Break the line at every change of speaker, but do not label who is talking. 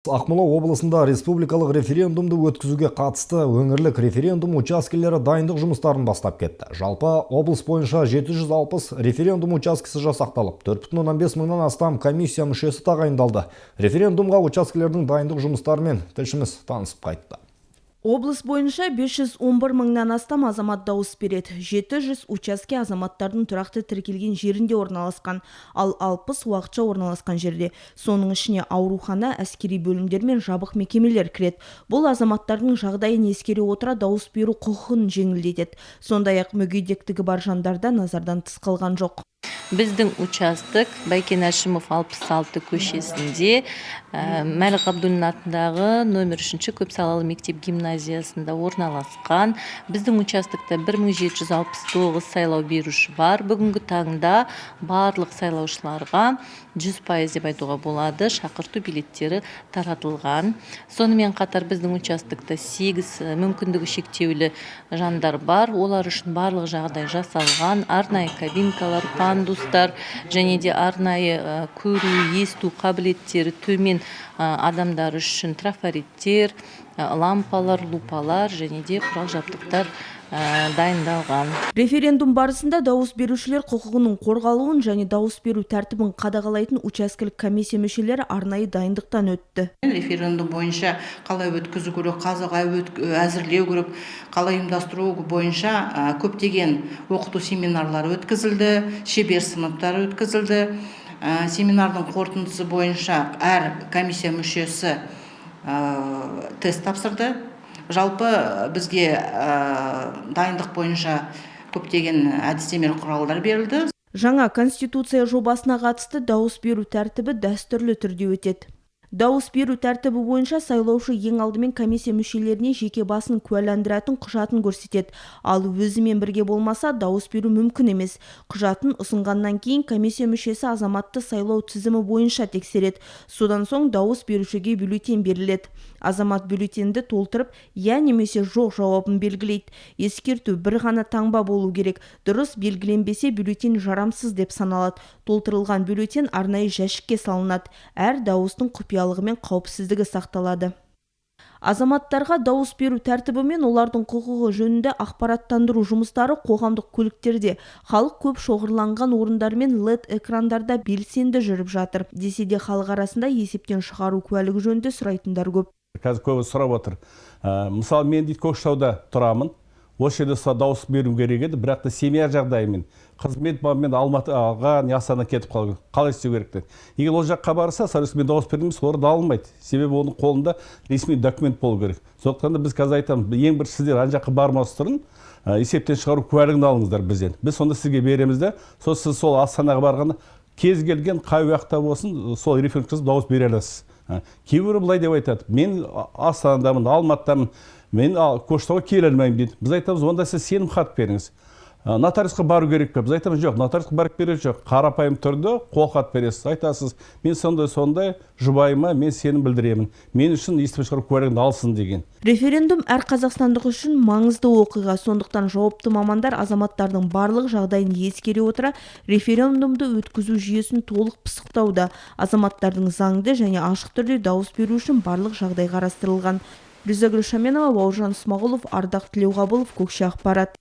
Ақмола облысында республикалық референдумды өткізуге қатысты өңірлік референдум учаскелері дайындық жұмыстарын бастап кетті. Жалпы облыс бойынша 760 референдум учаскесі жасақталып, 4,5 мыңнан астам комиссия мүшесі тағайындалды. Референдумға учаскелердің дайындық жұмыстарымен тілшіміз танысып қайтты.
Облыс бойынша 511 мыңнан астам азамат дауыс береді. 700 учаске азаматтардың тұрақты тіркелген жерінде орналасқан, ал 60 уақытша орналасқан жерде. Соның ішіне аурухана, әскери бөлімдер мен жабық мекемелер кіреді. Бұл азаматтардың жағдайын ескере отыра дауыс беру құқығын жеңілдетеді. Сондай-ақ мүгедектігі бар жандарда назардан тыс қалған жоқ.
Біздің участок Байкен Әшімов 66 көшесінде Мәлік Ғабдуллин атындағы номер 3 көпсалалы мектеп гимназиясында орналасқан. Біздің участокта 1769 сайлау беруші бар. Бүгінгі таңда барлық сайлаушыларға 100% деп айтуға болады, шақырту билеттері таратылған. Сонымен қатар біздің участокта 8 мүмкіндігі шектеулі жандар бар. Олар үшін барлық жағдай жасалған. Арнайы кабинкалар, пандустар, және де арнайы көру, есту қабілеттері төмен адамдар үшін трафариттер, лампалар, лупалар және де құрал жабдықтар дайындалған.
Референдум барысында дауыс берушілер құқығының қорғалуын және дауыс беру тәртібін қадағалайтын учаскелік комиссия мүшелері арнайы дайындықтан өтті.
Референдум бойынша қалай өткізу керек, қалай әзірлеу керек, қалай ұйымдастыру бойынша көптеген оқыту семинарлары өткізілді, шебер сыныптары өткізілді. Семинардың қорытындысы бойынша әр комиссия мүшесі тест тапсырды. Жалпы бізге дайындық бойынша көптеген әдістемелік құралдар берілді.
Жаңа конституция жобасына қатысты дауыс беру тәртібі дәстүрлі түрде өтеді. Дауыс беру тәртібі бойынша сайлаушы ең алдымен комиссия мүшелеріне жеке басын куәландыратын құжатын көрсетеді. Ал өзімен бірге болмаса дауыс беру мүмкін емес. Құжатын ұсынғаннан кейін комиссия мүшесі азаматты сайлау тізімі бойынша тексереді. Содан соң дауыс берушіге бюллетень беріледі. Азамат бюллетенді толтырып, я немесе жоқ жауабын белгілейді. Ескерту: бір ғана таңба болу керек. Дұрыс белгіленбесе бюллетень жарамсыз деп саналады. Толтырылған бюллетень арнайы жәшікке салынады. Әр дауыстың құпиялығы мен қауіпсіздігі сақталады. Азаматтарға дауыс беру тәртібі мен олардың құқығы жөнінде ақпараттандыру жұмыстары қоғамдық көліктерде, халық көп шоғырланған орындар мен LED экрандарда белсенді жүріп жатыр. Десе де халық арасында есептен шығару куәлігі жөнінде сұрайтындар көп.
Қазір көбі сұрап отыр. Мысалы, мен дейді Көкшетауда тұрамын. Осы жерде дауыс беру керек еді, бірақ та семья жағдайымен, қызмет бабымен Алматыға, Астана кетіп қалған. Қалай істеу керек? Егер ол жаққа барса, мен дауыс береміз, орында алынбайды. Себебі оның қолында ресми документ болу керек. Сондықтан да біз қазір айтамыз, ең бір сіздер ана жаққа бармас тұрын, есептен шығару куәлігін алыңыздар бізден. Біз сонда сізге береміз де, сіз сол Астанаға барғанда кез келген қай уақытта болсын, сол референдумға дауыс бере аласыз. Кейбірі былай деп айтады: мен Астанадамын, Алматыдамын, мен Көкшетауға келе алмаймын дейді. Біз айтамыз, онда сіз сенім хат беріңіз. Нотариусқа бару керек пе? Біз айтамыз, жоқ, нотариусқа барып береді жоқ. Қарапайым түрде қол хат бересіз. Айтасыз, мен сондай жұбайыма мен сенім білдіремін. Мен үшін естіп шығару куәлігін алсын деген.
Референдум әр қазақстандық үшін маңызды оқиға. Сондықтан жауапты мамандар азаматтардың барлық жағдайын ескере отыра референдумды өткізу жүйесін толық пысықтауда. Азаматтардың заңды және ашық түрде дауыс беру үшін барлық жағдай қарастырылған. Риза Гүлшаменова, Бауыржан Смағұлов, Ардақ Тілеуғабылов, Көкше Ақпарат.